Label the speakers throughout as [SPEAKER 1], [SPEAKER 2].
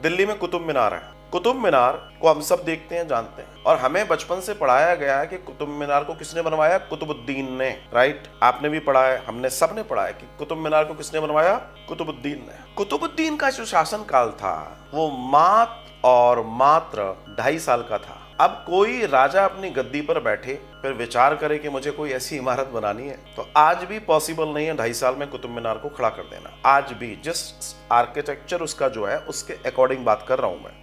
[SPEAKER 1] दिल्ली में कुतुब मीनार है। कुतुब मीनार को हम सब देखते हैं, जानते हैं, और हमें बचपन से पढ़ाया गया है कि कुतुब मीनार को किसने बनवाया? कुतुबुद्दीन ने। राइट, आपने भी पढ़ा है, हमने सबने पढ़ा है कि कुतुब मीनार को किसने बनवाया? कुतुबुद्दीन ने। कुतुबुद्दीन का जो शासन काल था वो मात्र 2.5 साल का था। अब कोई राजा अपनी गद्दी पर बैठे फिर विचार करे कि मुझे कोई ऐसी इमारत बनानी है, तो आज भी पॉसिबल नहीं है 2.5 साल में कुतुब मीनार को खड़ा कर देना। आज भी जिस आर्किटेक्चर उसका जो है उसके अकॉर्डिंग बात कर रहा हूं मैं,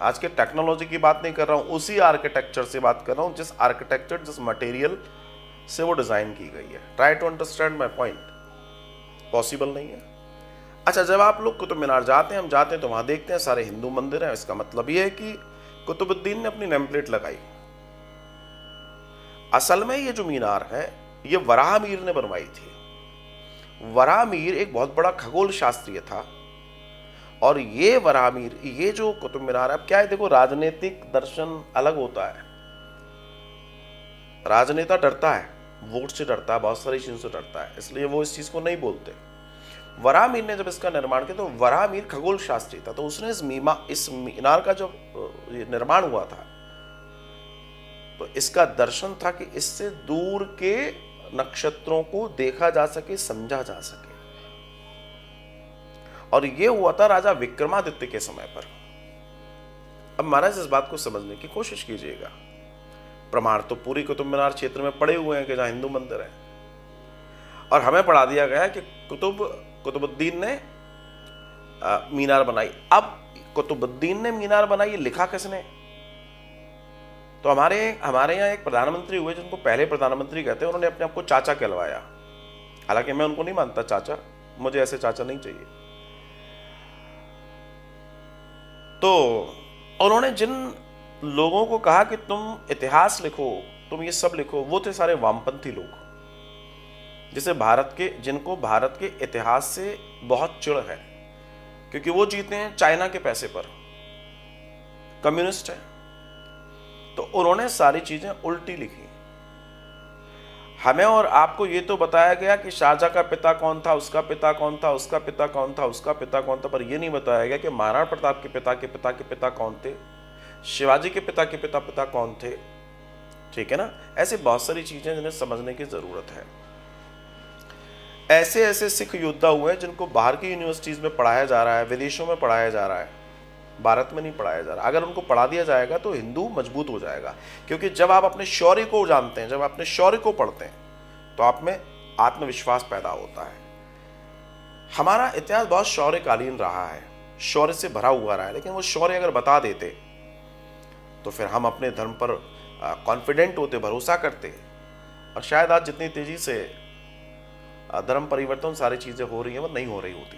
[SPEAKER 1] आज के टेक्नोलॉजी की बात नहीं कर रहा हूं, उसी आर्किटेक्चर से बात कर रहा हूं जिस आर्किटेक्चर, जिस मटेरियल से वो डिजाइन की गई है। Try to understand my point. Possible नहीं है। अच्छा, जब आप लोग कुतुब मीनार जाते हैं, हम जाते हैं तो वहां देखते हैं सारे हिंदू मंदिर हैं। इसका मतलब यह है कि कुतुबुद्दीन ने अपनी नेम प्लेट लगाई। असल में ये जो मीनार है ये वराह मीर ने बनवाई थी। वराह मीर एक बहुत बड़ा खगोल शास्त्रीय था, और ये वराह मीर, ये जो कुतुब मीनार है, अब क्या है, देखो राजनीतिक दर्शन अलग होता है। राजनेता डरता है, वोट से डरता है, बहुत सारी चीजों से डरता है, इसलिए वो इस चीज को नहीं बोलते। वराह मीर ने जब इसका निर्माण किया तो वराह मीर खगोल शास्त्री था, तो उसने इस मीनार का जब निर्माण हुआ था तो इसका दर्शन था कि इससे दूर के नक्षत्रों को देखा जा सके, समझा जा सके। और यह हुआ था राजा विक्रमादित्य के समय पर। अब महाराज इस बात को समझने की कोशिश कीजिएगा। प्रमाण तो पूरी कुतुब मीनार क्षेत्र में पड़े हुए हैं कि जहां हिंदू मंदिर है, और हमें पढ़ा दिया गया है कि कुतुबुद्दीन ने मीनार बनाई। अब कुतुबुद्दीन ने मीनार बनाई, लिखा किसने? तो हमारे यहाँ एक प्रधानमंत्री हुए जिनको पहले प्रधानमंत्री कहते हैं, उन्होंने अपने आप को चाचा कहलवाया। हालांकि मैं उनको नहीं मानता चाचा, मुझे ऐसे चाचा नहीं चाहिए। तो उन्होंने जिन लोगों को कहा कि तुम इतिहास लिखो, तुम ये सब लिखो, वो थे सारे वामपंथी लोग, जिनको भारत के इतिहास से बहुत चिढ़ है, क्योंकि वो जीते हैं चाइना के पैसे पर, कम्युनिस्ट है। तो उन्होंने सारी चीजें उल्टी लिखी। हमें और आपको ये तो बताया गया कि शाहजहां का पिता कौन था, उसका पिता कौन था, उसका पिता कौन था, उसका पिता कौन था, पर यह नहीं बताया गया कि महाराणा प्रताप के पिता के पिता के पिता कौन थे, शिवाजी के पिता के पिता कौन थे। ठीक है ना? ऐसे बहुत सारी चीजें जिन्हें समझने की जरूरत है। ऐसे ऐसे सिख योद्धा हुए हैं जिनको बाहर की यूनिवर्सिटीज में पढ़ाया जा रहा है, विदेशों में पढ़ाया जा रहा है, भारत में नहीं पढ़ाया जा रहा। अगर उनको पढ़ा दिया जाएगा तो हिंदू मजबूत हो जाएगा, क्योंकि जब आप अपने शौर्य को जानते हैं, जब आप अपने शौर्य को पढ़ते हैं, तो आप में आत्मविश्वास पैदा होता है। हमारा इतिहास बहुत शौर्यकालीन रहा है, शौर्य से भरा हुआ रहा है, लेकिन वो शौर्य अगर बता देते तो फिर हम अपने धर्म पर कॉन्फिडेंट होते, भरोसा करते, और शायद आज जितनी तेजी से धर्म परिवर्तन सारी चीजें हो रही हैं वो नहीं हो रही होती।